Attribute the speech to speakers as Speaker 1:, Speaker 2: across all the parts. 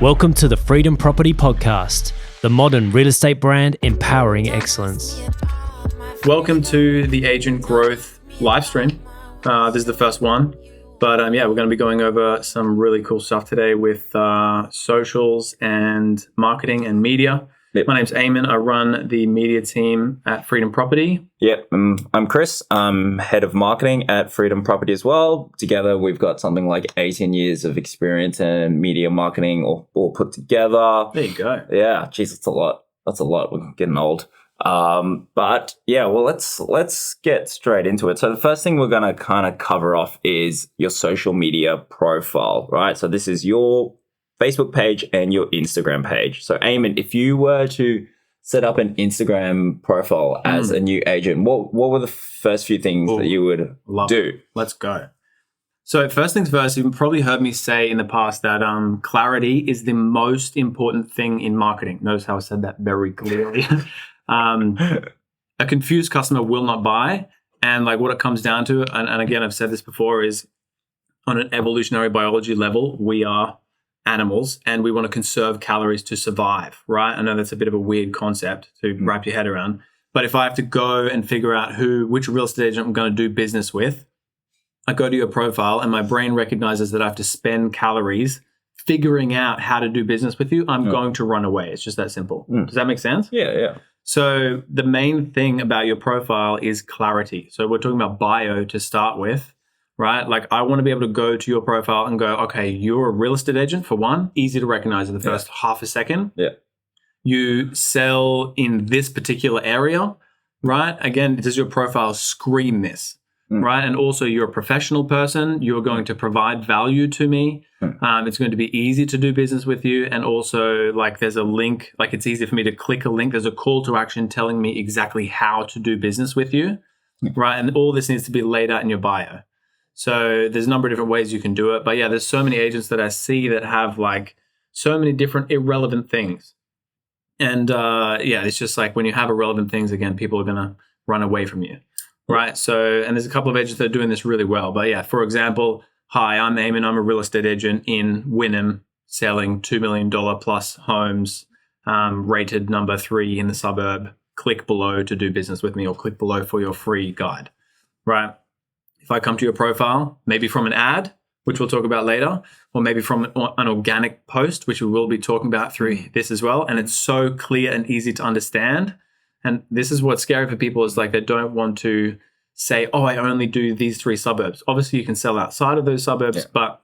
Speaker 1: Welcome to the Freedom Property Podcast, the modern real estate brand empowering excellence.
Speaker 2: Welcome to the Agent Growth live stream. This is the first one, but we're going to be going over some really cool stuff today with socials and marketing and media. Yep. My name's Eamon. I run the media team at Freedom Property.
Speaker 3: Yep, I'm Chris. I'm head of marketing at Freedom Property as well. Together, we've got something like 18 years of experience in media marketing all put together.
Speaker 2: There you go.
Speaker 3: Yeah, geez, that's a lot. That's a lot. We're getting old. But yeah, well, let's get straight into it. So the first thing we're going to kind of cover off is your social media profile, right? So this is your Facebook page and your Instagram page. So Eamon, if you were to set up an Instagram profile as a new agent, what were the first few things that you would do?
Speaker 2: Let's go. So first things first, you've probably heard me say in the past that clarity is the most important thing in marketing. Notice how I said that very clearly. A confused customer will not buy. And like what it comes down to, and again, I've said this before, is on an evolutionary biology level, we are animals and we want to conserve calories to survive, right? I know that's a bit of a weird concept to wrap your head around, but if I have to go and figure out which real estate agent I'm going to do business with, I go to your profile and my brain recognizes that I have to spend calories figuring out how to do business with you. I'm going to run away. It's just that simple. Does that make sense?
Speaker 3: Yeah.
Speaker 2: So the main thing about your profile is clarity. So we're talking about bio to start with. Right? Like I want to be able to go to your profile and go, okay, you're a real estate agent for one, easy to recognize in the first half a second.
Speaker 3: Yeah.
Speaker 2: You sell in this particular area, right? Again, does your profile scream this, right? And also you're a professional person. You're going to provide value to me. It's going to be easy to do business with you. And also like there's a link, like it's easy for me to click a link. There's a call to action telling me exactly how to do business with you, right? And all this needs to be laid out in your bio. So there's a number of different ways you can do it. But yeah, there's so many agents that I see that have like so many different irrelevant things. And it's just like when you have irrelevant things, again, people are going to run away from you, right? So, and there's a couple of agents that are doing this really well. But yeah, for example, hi, I'm Eamon. I'm a real estate agent in Wynnum selling $2 million plus homes, rated number 3 in the suburb. Click below to do business with me or click below for your free guide, right? If I come to your profile, maybe from an ad, which we'll talk about later, or maybe from an organic post, which we will be talking about through this as well. And it's so clear and easy to understand. And this is what's scary for people is like they don't want to say, oh, I only do these 3 suburbs. Obviously, you can sell outside of those suburbs, but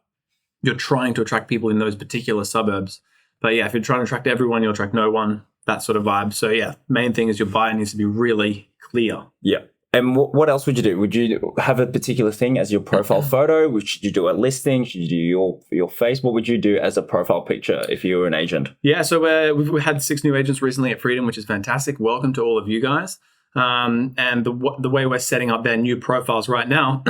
Speaker 2: you're trying to attract people in those particular suburbs. But yeah, if you're trying to attract everyone, you'll attract no one, that sort of vibe. So yeah, main thing is your bio needs to be really clear.
Speaker 3: Yeah. And what else would you do? Would you have a particular thing as your profile photo? Should you do a listing? Should you do your face? What would you do as a profile picture if you were an agent? Yeah,
Speaker 2: so we've had 6 new agents recently at Freedom, which is fantastic. Welcome to all of you guys. And the way we're setting up their new profiles right now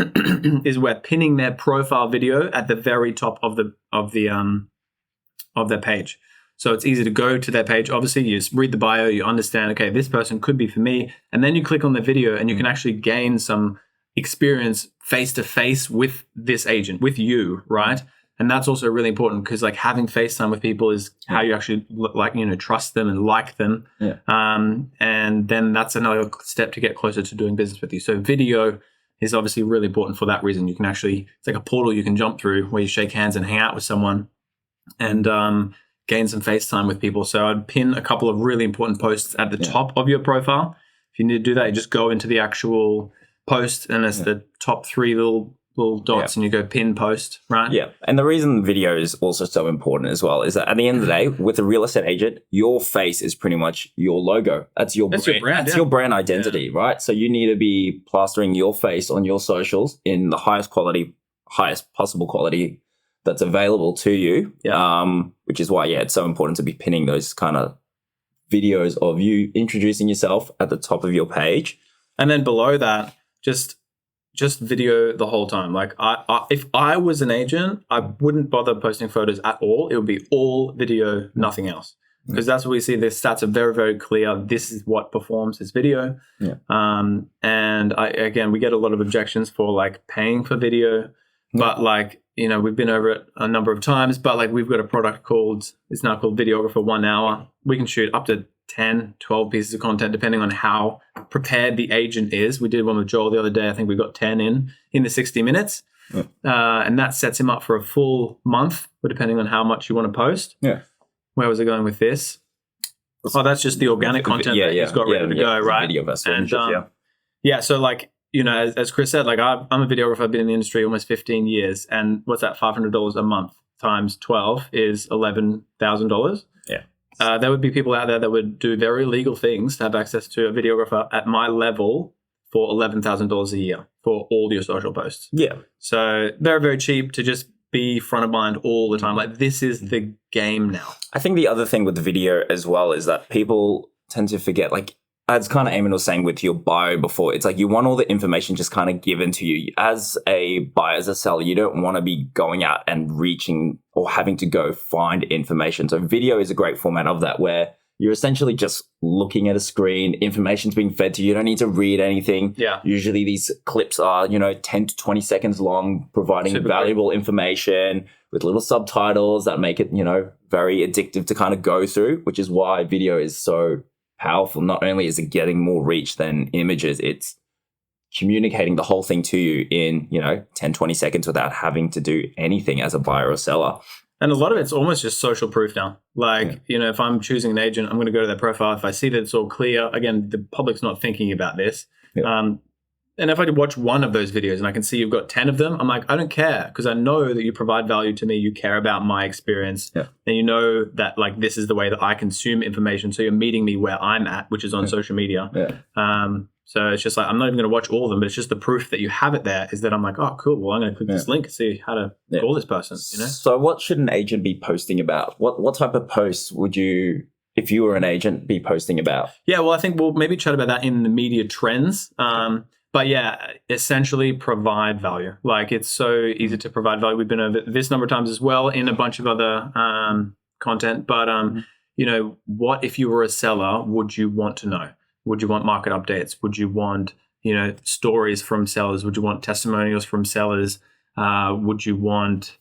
Speaker 2: is we're pinning their profile video at the very top of their page. So it's easy to go to their page. Obviously, you just read the bio, you understand, okay, this person could be for me. And then you click on the video and you can actually gain some experience face-to-face with this agent, with you, right? And that's also really important because like having FaceTime with people is how you actually trust them and like them. Yeah. And then that's another step to get closer to doing business with you. So video is obviously really important for that reason. You can actually, it's like a portal you can jump through where you shake hands and hang out with someone and gain some FaceTime with people. So I'd pin a couple of really important posts at the top of your profile. If you need to do that, you just go into the actual post and it's the top 3 little dots and you go pin post, right?
Speaker 3: Yeah. And the reason video is also so important as well is that at the end of the day, with a real estate agent, your face is pretty much your logo. That's your brand. That's your brand identity, right? So you need to be plastering your face on your socials in the highest possible quality that's available to you, which is why, it's so important to be pinning those kind of videos of you introducing yourself at the top of your page.
Speaker 2: And then below that, just video the whole time. Like if I was an agent, I wouldn't bother posting photos at all. It would be all video, nothing else. Because that's what we see. The stats are very, very clear. This is what performs as video. Yeah. And we get a lot of objections for like paying for video. but like, we've been over it a number of times, but like we've got a product it's now called Videographer 1 Hour. We can shoot up to 10, 12 pieces of content, depending on how prepared the agent is. We did one with Joel the other day. I think we got 10 in the 60 minutes. Yeah. And that sets him up for a full month, but depending on how much you want to post.
Speaker 3: Yeah.
Speaker 2: Where was I going with this? That's just the organic content that he's got ready to go, right?
Speaker 3: Video and
Speaker 2: so like, as Chris said, like I'm a videographer. I've been in the industry almost 15 years. And what's that? $500 a month times 12 is $11,000.
Speaker 3: Yeah.
Speaker 2: There would be people out there that would do very illegal things to have access to a videographer at my level for $11,000 a year for all your social posts.
Speaker 3: Yeah.
Speaker 2: So very, very cheap to just be front of mind all the time. Like this is the game now.
Speaker 3: I think the other thing with the video as well is that people tend to forget, like, as kind of Eamon was saying with your bio before, it's like you want all the information just kind of given to you. As a buyer, as a seller, you don't want to be going out and reaching or having to go find information. So video is a great format of that, where you're essentially just looking at a screen, information's being fed to you. You don't need to read anything.
Speaker 2: Yeah.
Speaker 3: Usually these clips are, 10 to 20 seconds long, providing valuable information with little subtitles that make it, very addictive to kind of go through, which is why video is so powerful. Not only is it getting more reach than images, it's communicating the whole thing to you in, 10, 20 seconds without having to do anything as a buyer or seller.
Speaker 2: And a lot of it's almost just social proof now. Like, if I'm choosing an agent, I'm going to go to their profile. If I see that it's all clear, again, the public's not thinking about this. Yeah. And if I watch one of those videos and I can see you've got 10 of them, I'm like, I don't care, because I know that you provide value to me. You care about my experience.
Speaker 3: Yeah.
Speaker 2: And you know that like this is the way that I consume information. So you're meeting me where I'm at, which is on social media.
Speaker 3: Yeah.
Speaker 2: So it's just like, I'm not even going to watch all of them, but it's just the proof that you have it there is that I'm like, oh, cool. Well, I'm going to click this link and see how to call this person,
Speaker 3: So what should an agent be posting about? What type of posts would you, if you were an agent, be posting about?
Speaker 2: Yeah, well, I think we'll maybe chat about that in the media trends. But yeah, essentially provide value. Like it's so easy to provide value. We've been over this number of times as well in a bunch of other content. But, what if you were a seller, would you want to know? Would you want market updates? Would you want, stories from sellers? Would you want testimonials from sellers? Would you want,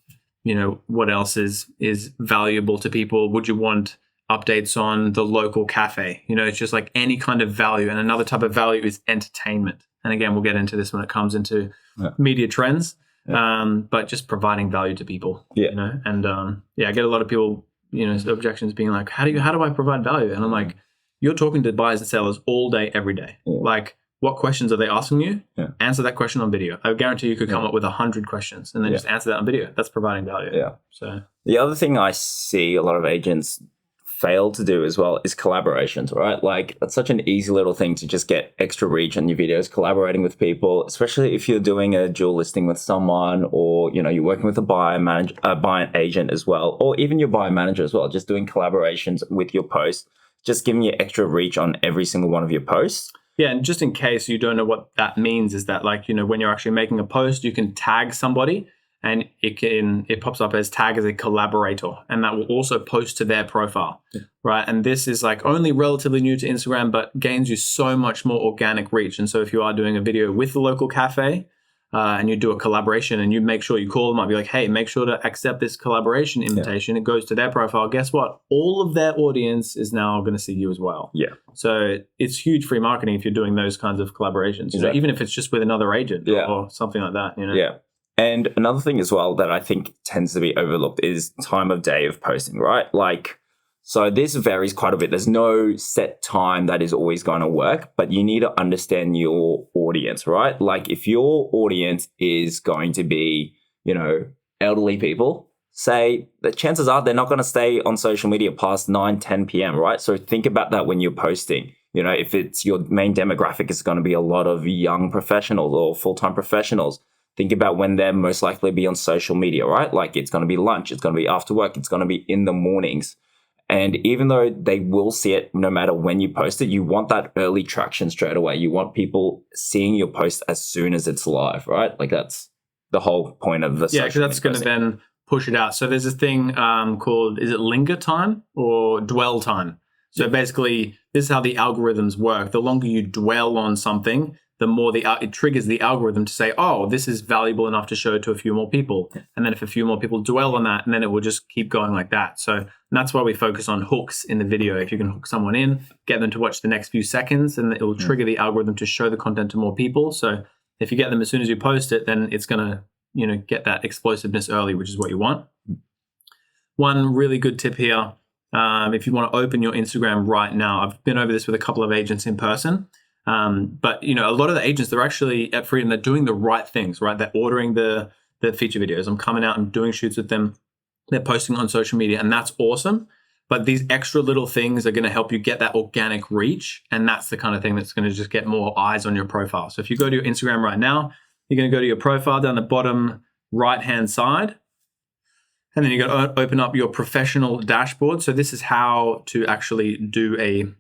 Speaker 2: what else is valuable to people? Would you want updates on the local cafe? It's just like any kind of value. And another type of value is entertainment. And again, we'll get into this when it comes into media trends, but just providing value to people, and I get a lot of people, objections being like, how do I provide value? And I'm like, you're talking to buyers and sellers all day, every day. Yeah. Like, what questions are they asking you? Yeah. Answer that question on video. I guarantee you could come up with 100 questions and then just answer that on video. That's providing value.
Speaker 3: Yeah.
Speaker 2: So
Speaker 3: the other thing I see a lot of agents fail to do as well is collaborations, right? Like that's such an easy little thing to just get extra reach on your videos, collaborating with people, especially if you're doing a dual listing with someone, or you're working with a buyer agent as well, or even your buyer manager as well, just doing collaborations with your posts, just giving you extra reach on every single one of your posts.
Speaker 2: Yeah, and just in case you don't know what that means, is that like, when you're actually making a post, you can tag somebody and it pops up as tag as a collaborator, and that will also post to their profile, right? And this is like only relatively new to Instagram, but gains you so much more organic reach. And so if you are doing a video with the local cafe and you do a collaboration and you make sure you call them up, be like, hey, make sure to accept this collaboration invitation. It goes to their profile. Guess what? All of their audience is now going to see you as well.
Speaker 3: Yeah.
Speaker 2: So it's huge free marketing if you're doing those kinds of collaborations, even if it's just with another agent or something like that.
Speaker 3: Yeah. And another thing as well that I think tends to be overlooked is time of day of posting, right? Like, so this varies quite a bit. There's no set time that is always going to work, but you need to understand your audience, right? Like if your audience is going to be, elderly people, say the chances are they're not going to stay on social media past 9, 10 p.m., right? So think about that when you're posting. If it's your main demographic is going to be a lot of young professionals or full-time professionals, think about when they're most likely to be on social media, right? Like it's going to be lunch, it's going to be after work, it's going to be in the mornings. And even though they will see it no matter when you post it, you want that early traction straight away. You want people seeing your post as soon as it's live, right? Like that's the whole point of the social media.
Speaker 2: Yeah, because that's going to then push it out. So there's a thing called, is it linger time or dwell time? So basically, this is how the algorithms work. The longer you dwell on something, the more it triggers the algorithm to say, oh, this is valuable enough to show to a few more people. And then if a few more people dwell on that, and then it will just keep going like that. So that's why we focus on hooks in the video. If you can hook someone in, get them to watch the next few seconds, and it will trigger the algorithm to show the content to more people. So if you get them as soon as you post it, then it's going to, get that explosiveness early, which is what you want. One really good tip here, if you want to open your Instagram right now, I've been over this with a couple of agents in person. But a lot of the agents, they're actually at Freedom, they're doing the right things, right? They're ordering the feature videos. I'm coming out and doing shoots with them. They're posting on social media, and that's awesome. But these extra little things are going to help you get that organic reach. And that's the kind of thing that's going to just get more eyes on your profile. So if you go to your Instagram right now, you're going to go to your profile down the bottom right-hand side. And then you got to open up your professional dashboard. So this is how to actually do a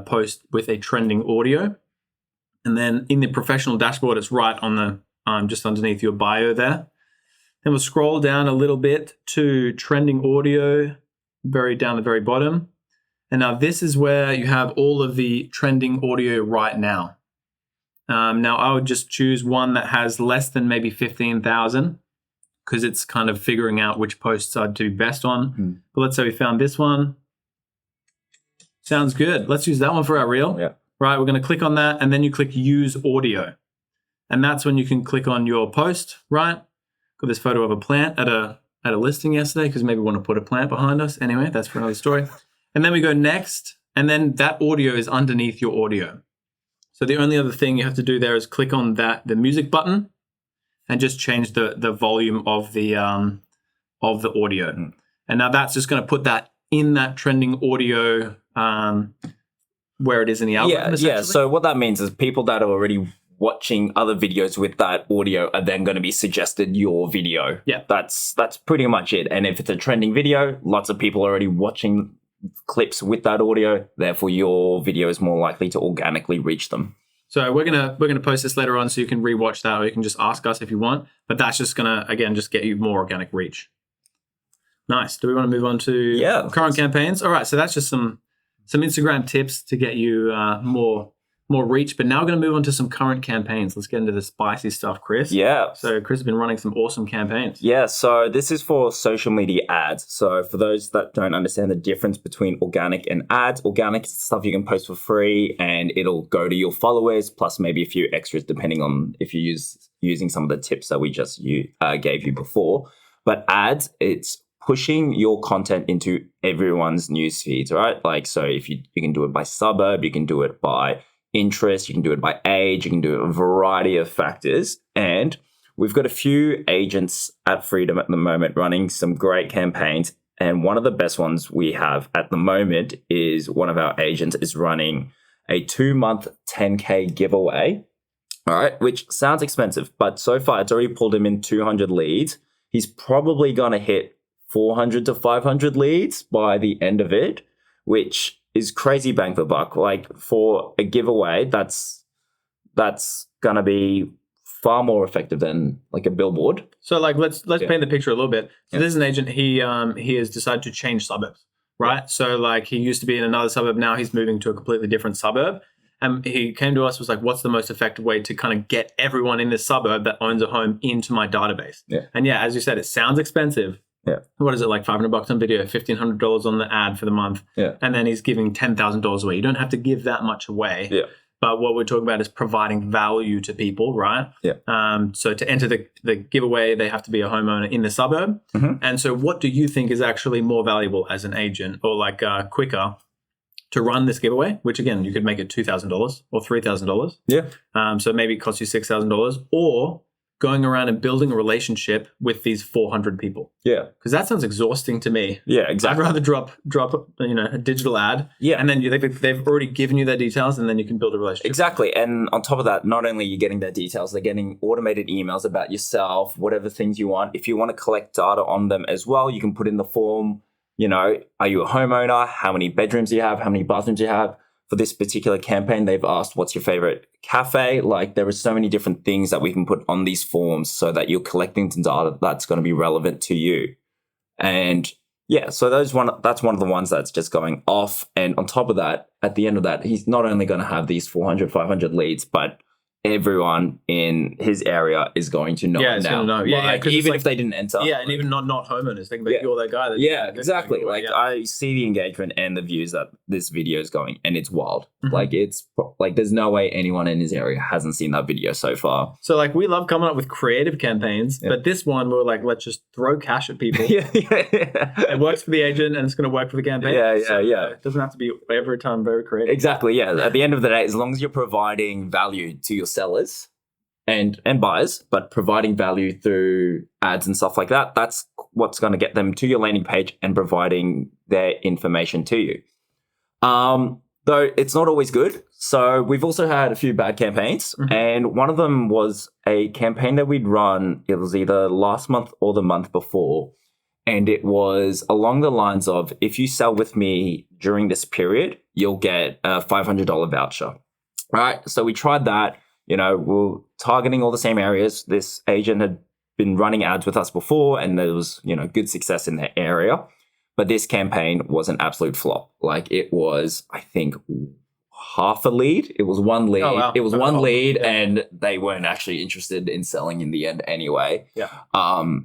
Speaker 2: post with a trending audio. And then in the professional dashboard, it's right on the just underneath your bio there. Then we'll scroll down a little bit to trending audio, very down the very bottom. And now this is where you have all of the trending audio right now. Now I would just choose one that has less than maybe 15,000 because it's kind of figuring out which posts I'd do best on. But let's say we found this one. Sounds good. Let's use that one for our reel.
Speaker 3: Yeah.
Speaker 2: Right, we're going to click on that, and then you click Use Audio. And that's when you can click on your post, right? Got this photo of a plant at a listing yesterday because maybe we want to put a plant behind us. Anyway, that's for another story. And then we go next, and then that audio is underneath your audio. So the only other thing you have to do there is click on the music button and just change the volume of the audio. And now that's just going to put that in that trending audio where it is in the algorithm.
Speaker 3: Yeah. So what that means is people that are already watching other videos with that audio are then going to be suggested your video.
Speaker 2: Yeah.
Speaker 3: That's pretty much it. And if it's a trending video, lots of people are already watching clips with that audio. Therefore, your video is more likely to organically reach them.
Speaker 2: So we're gonna post this later on, so you can rewatch that, or you can just ask us if you want. But that's just gonna again just get you more organic reach. Nice. Do we want to move on to current campaigns? All right. So that's just some Instagram tips to get you more reach. But now we're going to move on to some current campaigns. Let's get into the spicy stuff, Chris.
Speaker 3: Yeah.
Speaker 2: So Chris has been running some awesome campaigns.
Speaker 3: Yeah. So this is for social media ads. So for those that don't understand the difference between organic and ads, organic is stuff you can post for free and it'll go to your followers plus maybe a few extras depending on if you're using some of the tips that we just gave you before. But ads, it's pushing your content into everyone's news feeds, right? Like, so if you can do it by suburb, you can do it by interest, you can do it by age, you can do it a variety of factors. And we've got a few agents at Freedom at the moment running some great campaigns. And one of the best ones we have at the moment is one of our agents is running a 2-month 10K giveaway. All right, which sounds expensive, but so far it's already pulled him in 200 leads. He's probably going to hit 400 to 500 leads by the end of it, which is crazy bang for buck. Like for a giveaway, that's gonna be far more effective than like a billboard.
Speaker 2: So like let's paint the picture a little bit. So this is an agent. He has decided to change suburbs, right? So like he used to be in another suburb. Now he's moving to a completely different suburb. And he came to us, was like, what's the most effective way to kind of get everyone in this suburb that owns a home into my database?
Speaker 3: Yeah.
Speaker 2: And yeah, as you said, it sounds expensive.
Speaker 3: Yeah.
Speaker 2: What is it, like $500 on video, $1,500 on the ad for the month?
Speaker 3: Yeah.
Speaker 2: And then he's giving $10,000 away. You don't have to give that much away.
Speaker 3: Yeah.
Speaker 2: But what we're talking about is providing value to people, right?
Speaker 3: Yeah.
Speaker 2: So to enter the giveaway, they have to be a homeowner in the suburb.
Speaker 3: Mm-hmm.
Speaker 2: And so what do you think is actually more valuable as an agent or like quicker to run this giveaway, which again, you could make it $2,000 or $3,000.
Speaker 3: Yeah.
Speaker 2: So maybe it costs you $6,000 or going around and building a relationship with these 400 people.
Speaker 3: Yeah.
Speaker 2: Because that sounds exhausting to me.
Speaker 3: Yeah, exactly.
Speaker 2: I'd rather drop a digital ad.
Speaker 3: Yeah.
Speaker 2: And then they've already given you their details and then you can build a relationship.
Speaker 3: Exactly. And on top of that, not only are you getting their details, they're getting automated emails about yourself, whatever things you want. If you want to collect data on them as well, you can put in the form, are you a homeowner? How many bedrooms do you have? How many bathrooms do you have? For this particular campaign, they've asked, what's your favorite cafe? Like there are so many different things that we can put on these forms so that you're collecting some data that's going to be relevant to you. And yeah, so that's one of the ones that's just going off. And on top of that, at the end of that, he's not only going to have these 400, 500 leads, but everyone in his area is going to know
Speaker 2: it's
Speaker 3: now.
Speaker 2: Gonna know.
Speaker 3: Even if they didn't enter.
Speaker 2: And even not homeowners. They can be, you're that guy.
Speaker 3: Exactly. I see the engagement and the views that this video is going, and it's wild. It's there's no way anyone in his area hasn't seen that video so far.
Speaker 2: So we love coming up with creative campaigns, but this one we're let's just throw cash at people. It works for the agent and it's going to work for the campaign. It doesn't have to be every time very creative.
Speaker 3: Exactly. Yeah. At the end of the day, as long as you're providing value to your sellers and buyers, but providing value through ads and stuff like that, that's what's going to get them to your landing page and providing their information to you. Though it's not always good. So we've also had a few bad campaigns, and one of them was a campaign that we'd run. It was either last month or the month before, and it was along the lines of, if you sell with me during this period, you'll get a $500 voucher. Right. So we tried that. We're targeting all the same areas. This agent had been running ads with us before, and there was, good success in their area. But this campaign was an absolute flop. It was, I think, half a lead. It was one lead. Oh, wow. It was one lead, and they weren't actually interested in selling in the end anyway.
Speaker 2: Yeah.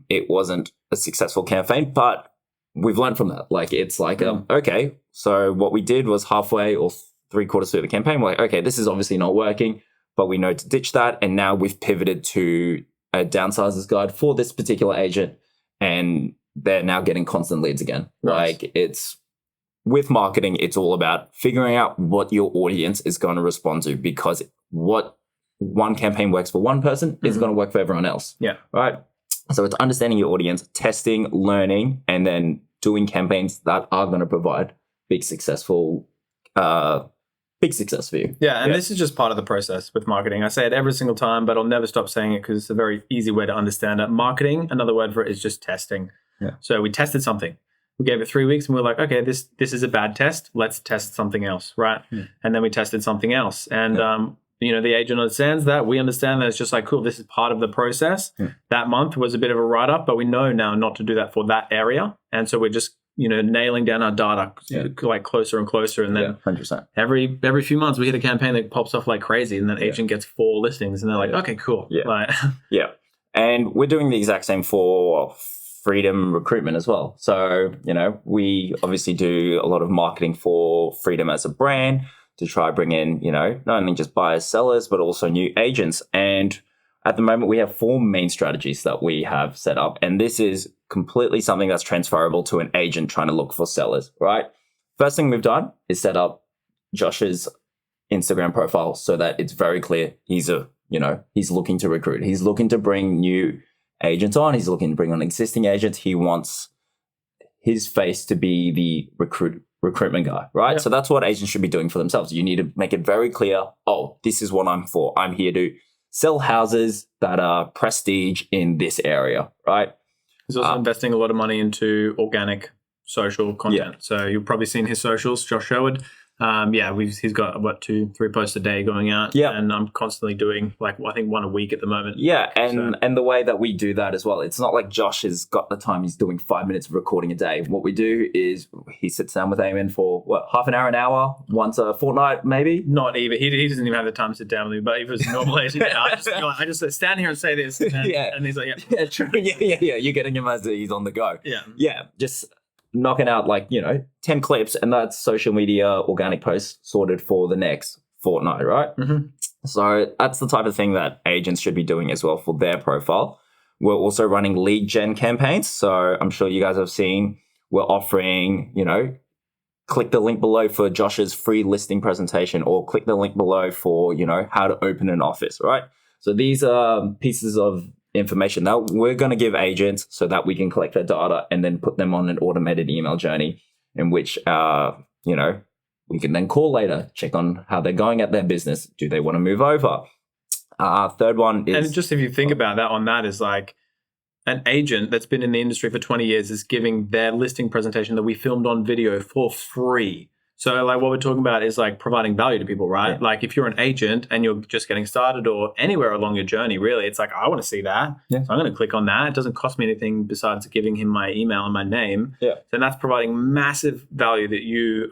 Speaker 3: It wasn't a successful campaign, but we've learned from that. It's okay. So what we did was halfway or 3/4 through the campaign, we're okay, this is obviously not working, but we know to ditch that. And now we've pivoted to a downsizer's guide for this particular agent, and they're now getting constant leads again. Nice. It's with marketing, it's all about figuring out what your audience is going to respond to, because what one campaign works for one person is going to work for everyone else.
Speaker 2: Yeah.
Speaker 3: Right. So it's understanding your audience, testing, learning, and then doing campaigns that are going to provide big success for you.
Speaker 2: Yeah, and this is just part of the process with marketing. I say it every single time, but I'll never stop saying it because it's a very easy way to understand it. Marketing, another word for it, is just testing.
Speaker 3: Yeah.
Speaker 2: So we tested something. We gave it 3 weeks and we were like, okay, this is a bad test. Let's test something else, right? And then we tested something else. And, the agent understands that. We understand that it's just cool, this is part of the process. That month was a bit of a write-up, but we know now not to do that for that area. And so we're just nailing down our data closer and closer. And then
Speaker 3: 100%.
Speaker 2: Every few months we hit a campaign that pops off like crazy, and then agent gets 4 listings and they're like, okay, cool.
Speaker 3: Yeah. And we're doing the exact same for Freedom Recruitment as well. So, we obviously do a lot of marketing for Freedom as a brand to try bring in, not only just buyers, sellers, but also new agents. And at the moment, we have 4 main strategies that we have set up. And this is completely something that's transferable to an agent trying to look for sellers, right? First thing we've done is set up Josh's Instagram profile so that it's very clear he's looking to recruit. He's looking to bring new agents on. He's looking to bring on existing agents. He wants his face to be the recruitment guy, right? Yeah. So that's what agents should be doing for themselves. You need to make it very clear, this is what I'm for. I'm here to sell houses that are prestige in this area, right?
Speaker 2: He's also investing a lot of money into organic social content. Yeah. So you've probably seen his socials, Josh Sherwood. He's got 2-3 posts a day going out. Yeah. And I'm constantly doing I think 1 a week at the moment. Yeah.
Speaker 3: And the way that we do that as well, it's not like Josh has got the time. He's doing 5 minutes of recording a day. What we do is he sits down with Eamon for half an hour, once a fortnight, maybe?
Speaker 2: Not even. He doesn't even have the time to sit down with me, but if it was a normal agent, I just stand here and say this. And he's like,
Speaker 3: yeah, true. Yeah. You're getting him as he's on the go.
Speaker 2: Yeah.
Speaker 3: Yeah. Just knocking out 10 clips, and that's social media organic posts sorted for the next fortnight, right? So that's the type of thing that agents should be doing as well for their profile. We're also running lead gen campaigns. So I'm sure you guys have seen, we're offering, click the link below for Josh's free listing presentation, or click the link below for, how to open an office, right? So these are pieces of information that we're going to give agents so that we can collect their data and then put them on an automated email journey in which, we can then call later, check on how they're going at their business. Do they want to move over? Third one is...
Speaker 2: And just if you think about that is an agent that's been in the industry for 20 years is giving their listing presentation that we filmed on video for free. So what we're talking about is providing value to people, right? Yeah. If you're an agent and you're just getting started or anywhere along your journey, really, it's I want to see that. Yeah. So I'm going to click on that. It doesn't cost me anything besides giving him my email and my name.
Speaker 3: Yeah.
Speaker 2: So that's providing massive value that you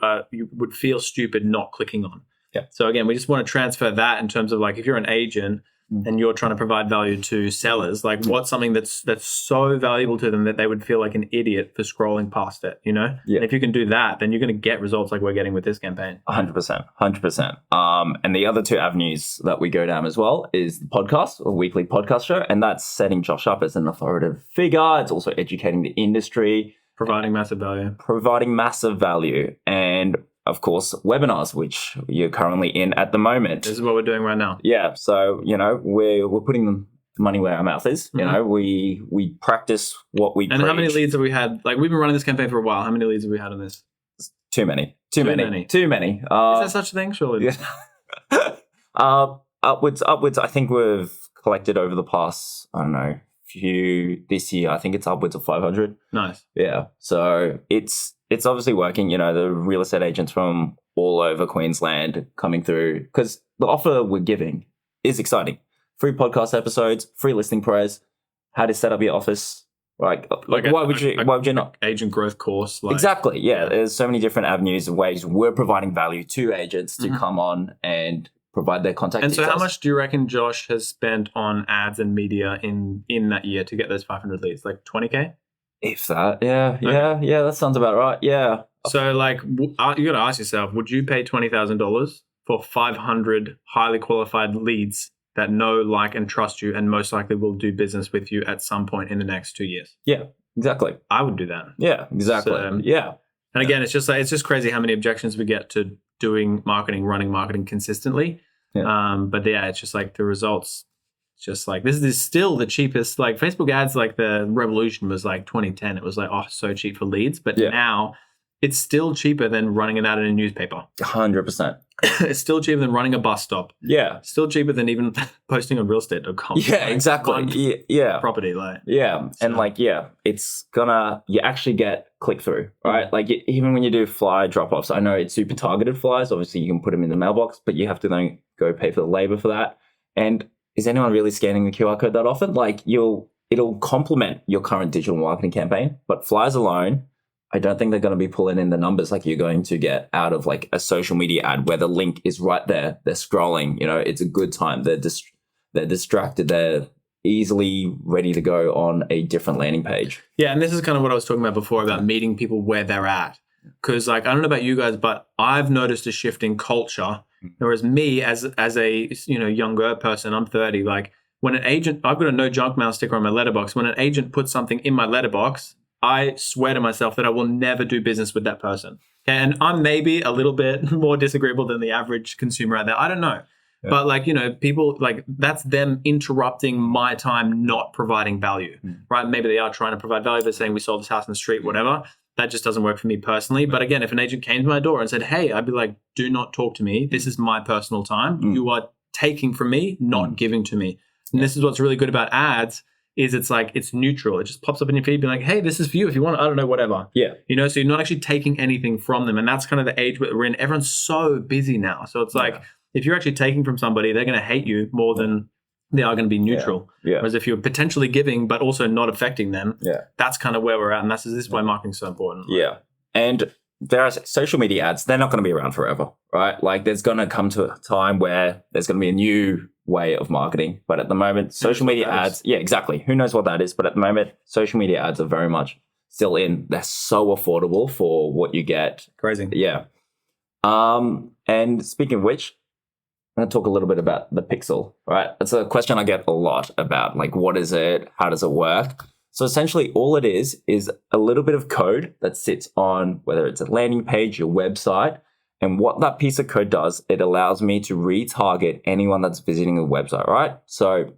Speaker 2: would feel stupid not clicking on.
Speaker 3: Yeah.
Speaker 2: So again, we just want to transfer that in terms of like, if you're an agent and you're trying to provide value to sellers, like what's something that's so valuable to them that they would feel like an idiot for scrolling past it, you know?
Speaker 3: Yeah.
Speaker 2: And if you can do that, then you're going to get results like we're getting with this campaign.
Speaker 3: 100%. And the other two avenues that we go down as well is the podcast, a weekly podcast show, and that's setting Josh up as an authoritative figure. It's also educating the industry.
Speaker 2: Providing massive value. And of course, webinars, which you're currently in at the moment. This is what we're doing right now.
Speaker 3: Yeah. So, we're putting the money where our mouth is. We practice what we preach.
Speaker 2: And how many leads have we had? Like, we've been running this campaign for a while. How many leads have we had on this?
Speaker 3: Too many. Is
Speaker 2: there such a thing? Surely.
Speaker 3: Yeah. Upwards. I think we've collected over the past, I don't know, this year, I think it's upwards of 500.
Speaker 2: Nice.
Speaker 3: Yeah. So it's obviously working. The real estate agents from all over Queensland coming through, because the offer we're giving is exciting. Free podcast episodes, free listing pros, how to set up your office. Why would you not?
Speaker 2: Agent growth course.
Speaker 3: Exactly. Yeah. There's so many different avenues and ways we're providing value to agents to come on and provide their contact details.
Speaker 2: And so how much do you reckon Josh has spent on ads and media in that year to get those 500 leads? Like 20K?
Speaker 3: If that. Yeah. That sounds about right. Yeah.
Speaker 2: So you got to ask yourself, would you pay $20,000 for 500 highly qualified leads that know, like, and trust you and most likely will do business with you at some point in the next 2 years?
Speaker 3: Yeah, exactly.
Speaker 2: I would do that.
Speaker 3: Yeah, exactly.
Speaker 2: So,
Speaker 3: yeah.
Speaker 2: And again, it's just crazy how many objections we get to doing marketing, running marketing consistently.
Speaker 3: Yeah.
Speaker 2: But yeah, it's just like the results. It's just like, this is still the cheapest. Like Facebook ads, like the revolution was like 2010. It was like, so cheap for leads. But now it's still cheaper than running an ad in a newspaper.
Speaker 3: 100%.
Speaker 2: It's still cheaper than running a bus stop.
Speaker 3: Yeah.
Speaker 2: Still cheaper than even posting on realestate.com.
Speaker 3: Yeah, exactly. Yeah.
Speaker 2: Property, like.
Speaker 3: Yeah. So. And you actually get click through, right? Like even when you do flyer drop-offs, I know it's super targeted flyers. Obviously you can put them in the mailbox, but you have to then go pay for the labor for that. And is anyone really scanning the QR code that often? Like it'll complement your current digital marketing campaign, but flyers alone, I don't think they're going to be pulling in the numbers like you're going to get out of like a social media ad where the link is right there. They're scrolling, it's a good time. They're distracted. They're easily ready to go on a different landing page.
Speaker 2: Yeah. And this is kind of what I was talking about before about meeting people where they're at. Because like, I don't know about you guys, but I've noticed a shift in culture. Whereas me as a, younger person, I'm 30, like when an agent, I've got a no junk mail sticker on my letterbox. When an agent puts something in my letterbox, I swear to myself that I will never do business with that person. And I'm maybe a little bit more disagreeable than the average consumer out there. I don't know. Yeah. But people that's them interrupting my time, not providing value, right? Maybe they are trying to provide value. They're saying we sold this house in the street, whatever. That just doesn't work for me personally. But again, if an agent came to my door and said, hey, I'd be like, do not talk to me. This is my personal time. You are taking from me, not giving to me. And this is what's really good about ads. Is it's like, it's neutral. It just pops up in your feed being like, hey, this is for you if you want, I don't know, whatever.
Speaker 3: Yeah.
Speaker 2: So you're not actually taking anything from them. And that's kind of the age we're in. Everyone's so busy now. So it's like, if you're actually taking from somebody, they're going to hate you more than they are going to be neutral.
Speaker 3: Yeah.
Speaker 2: Whereas if you're potentially giving, but also not affecting them, that's kind of where we're at. And this is why marketing is so important.
Speaker 3: Yeah. And there are social media ads. They're not going to be around forever, right? Like there's going to come to a time where there's going to be a new way of marketing. But at the moment, social media ads, exactly. Who knows what that is? But at the moment, social media ads are very much still in. They're so affordable for what you get.
Speaker 2: Crazy.
Speaker 3: Yeah. And speaking of which, I'm going to talk a little bit about the pixel, right? It's a question I get a lot about, like, what is it? How does it work? So essentially all it is a little bit of code that sits on, whether it's a landing page, your website. And what that piece of code does, it allows me to retarget anyone that's visiting the website, right? So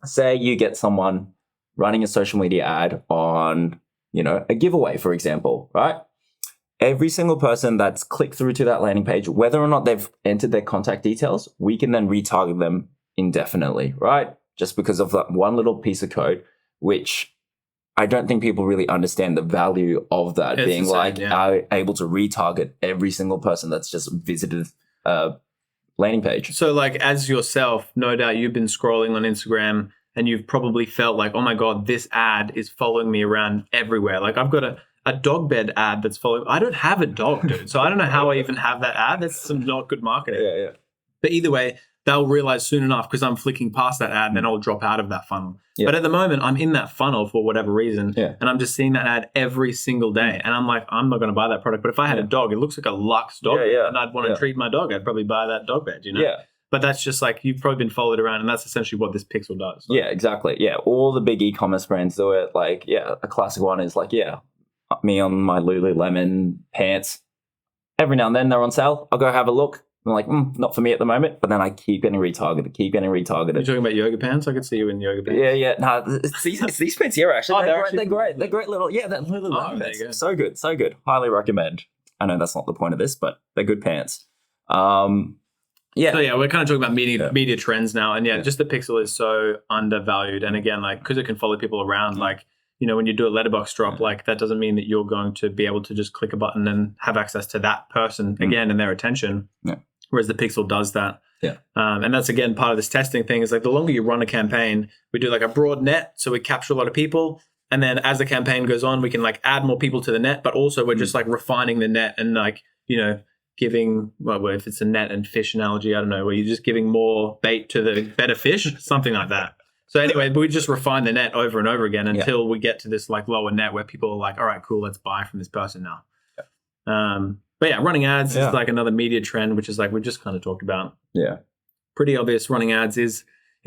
Speaker 3: say you get someone running a social media ad on, a giveaway, for example, right? Every single person that's clicked through to that landing page, whether or not they've entered their contact details, we can then retarget them indefinitely, right? Just because of that one little piece of code, which I don't think people really understand the value of that, it's being insane, able to retarget every single person that's just visited a landing page.
Speaker 2: So like as yourself, no doubt you've been scrolling on Instagram and you've probably felt like, oh my God, this ad is following me around everywhere. Like I've got a dog bed ad that's following. I don't have a dog, dude. So I don't know how I even have that ad. That's some not good marketing.
Speaker 3: Yeah.
Speaker 2: But either way, they'll realize soon enough because I'm flicking past that ad and then I'll drop out of that funnel. Yeah. But at the moment, I'm in that funnel for whatever reason.
Speaker 3: Yeah.
Speaker 2: And I'm just seeing that ad every single day. And I'm like, I'm not going to buy that product. But if I had a dog, it looks like a luxe dog bed, and I'd want to treat my dog. I'd probably buy that dog bed, you know?
Speaker 3: Yeah.
Speaker 2: But that's just like, you've probably been followed around, and that's essentially what this pixel does.
Speaker 3: Yeah, exactly. Yeah, all the big e-commerce brands do it. Like, yeah, a classic one is like, me on my Lululemon pants. Every now and then they're on sale. I'll go have a look. I'm like, not for me at the moment. But then I keep getting retargeted.
Speaker 2: You're talking about yoga pants? I could see you in yoga pants.
Speaker 3: Yeah. No, it's these pants here, actually. They're great. They're great little, that Lululemon pants. So good. Highly recommend. I know that's not the point of this, but they're good pants. Yeah.
Speaker 2: So we're kind of talking about media trends now, and just the pixel is so undervalued. And again, like, because it can follow people around, like, you know, when you do a letterbox drop, like, that doesn't mean that you're going to be able to just click a button and have access to that person again and their attention. Yeah. Whereas the pixel does that.
Speaker 3: Yeah.
Speaker 2: And that's again part of this testing thing is like, the longer you run a campaign, we do like a broad net, so we capture a lot of people. And then as the campaign goes on, we can like add more people to the net, but also we're just like refining the net and like, you know, giving, well, if it's a net and fish analogy, I don't know, where you're just giving more bait to the better fish, something like that. So anyway, we just refine the net over and over again until we get to this like lower net where people are like, all right, cool, let's buy from this person now. But running ads is like another media trend, which is like we just kind of talked about.
Speaker 3: Yeah.
Speaker 2: Pretty obvious. Running ads is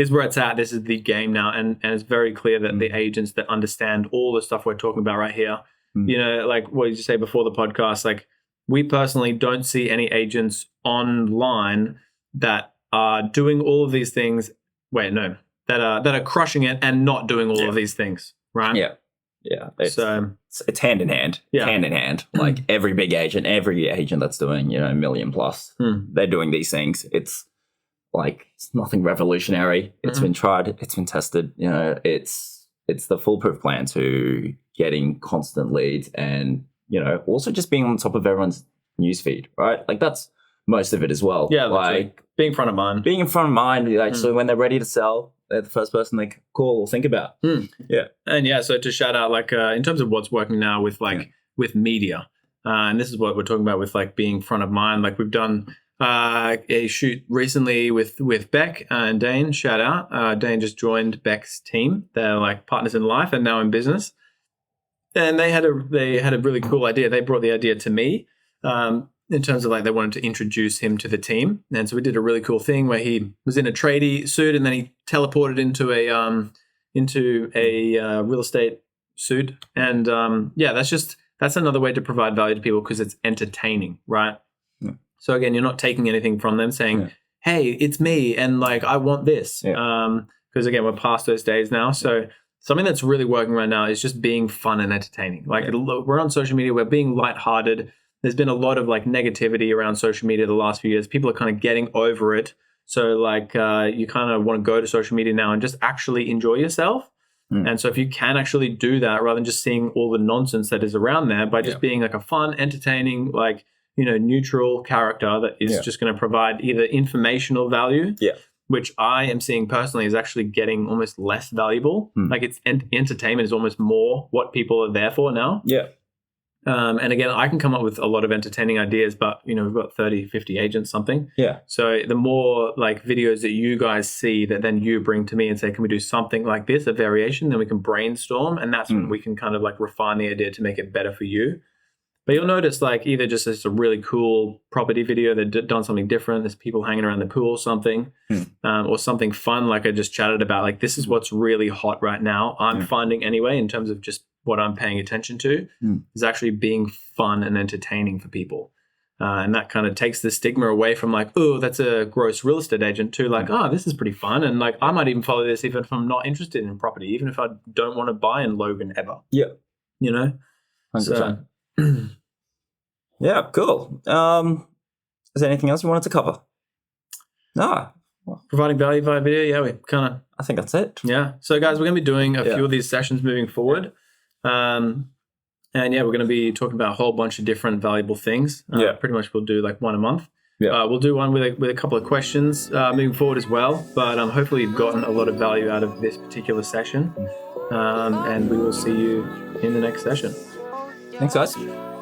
Speaker 2: where it's at. This is the game now. And it's very clear that the agents that understand all the stuff we're talking about right here, you know, like what did you say before the podcast, like, we personally don't see any agents online that are doing all of these things. That are crushing it and not doing all of these things, right?
Speaker 3: Yeah. It's hand in hand. Hand in hand. Like every agent that's doing, you know, $1 million plus, they're doing these things. It's like, it's nothing revolutionary. It's been tried. It's been tested. You know, it's the foolproof plan to getting constant leads and, you know, also just being on top of everyone's newsfeed, right? Like, that's most of it as well.
Speaker 2: Yeah,
Speaker 3: like
Speaker 2: being front of mind.
Speaker 3: Like, so when they're ready to sell, they're the first person they call or think about. Yeah.
Speaker 2: And so to shout out, like, in terms of what's working now with like with media, and this is what we're talking about with like being front of mind. Like, we've done a shoot recently with Beck and Dane. Shout out. Dane just joined Beck's team. They're like partners in life and now in business. And they had a really cool idea. They brought the idea to me in terms of like they wanted to introduce him to the team. And so we did a really cool thing where he was in a tradie suit and then he teleported into a real estate suit. And that's another way to provide value to people because it's entertaining, right? Yeah. So again, you're not taking anything from them saying, hey, it's me and like I want this. Because again, we're past those days now. So something that's really working right now is just being fun and entertaining. Like we're on social media, we're being lighthearted. There's been a lot of like negativity around social media the last few years. People are kind of getting over it. So like you kind of want to go to social media now and just actually enjoy yourself. And so if you can actually do that rather than just seeing all the nonsense that is around there by just being like a fun, entertaining, like, you know, neutral character that is just going to provide either informational value, which I am seeing personally is actually getting almost less valuable. Like it's entertainment is almost more what people are there for now.
Speaker 3: Yeah.
Speaker 2: And again, I can come up with a lot of entertaining ideas, but, you know, we've got 30, 50 agents, something.
Speaker 3: Yeah.
Speaker 2: So the more like videos that you guys see that then you bring to me and say, can we do something like this, a variation, then we can brainstorm. And that's when we can kind of like refine the idea to make it better for you. But you'll notice like either just as a really cool property video that done something different, there's people hanging around the pool or something, or something fun like I just chatted about. Like this is what's really hot right now. I'm finding anyway in terms of just what I'm paying attention to is actually being fun and entertaining for people. And that kind of takes the stigma away from like, oh, that's a gross real estate agent to like, oh, this is pretty fun. And like, I might even follow this even if I'm not interested in property, even if I don't want to buy in Logan ever.
Speaker 3: Yeah.
Speaker 2: You know?
Speaker 3: 100%. Yeah, cool. Is there anything else you wanted to cover? No.
Speaker 2: Providing value via video, we kind of...
Speaker 3: I think that's it.
Speaker 2: Yeah. So, guys, we're going to be doing a few of these sessions moving forward. And, we're going to be talking about a whole bunch of different valuable things. Pretty much we'll do like one a month. Yeah. We'll do one with a couple of questions moving forward as well. But hopefully you've gotten a lot of value out of this particular session. And we will see you in the next session.
Speaker 3: Thanks, guys.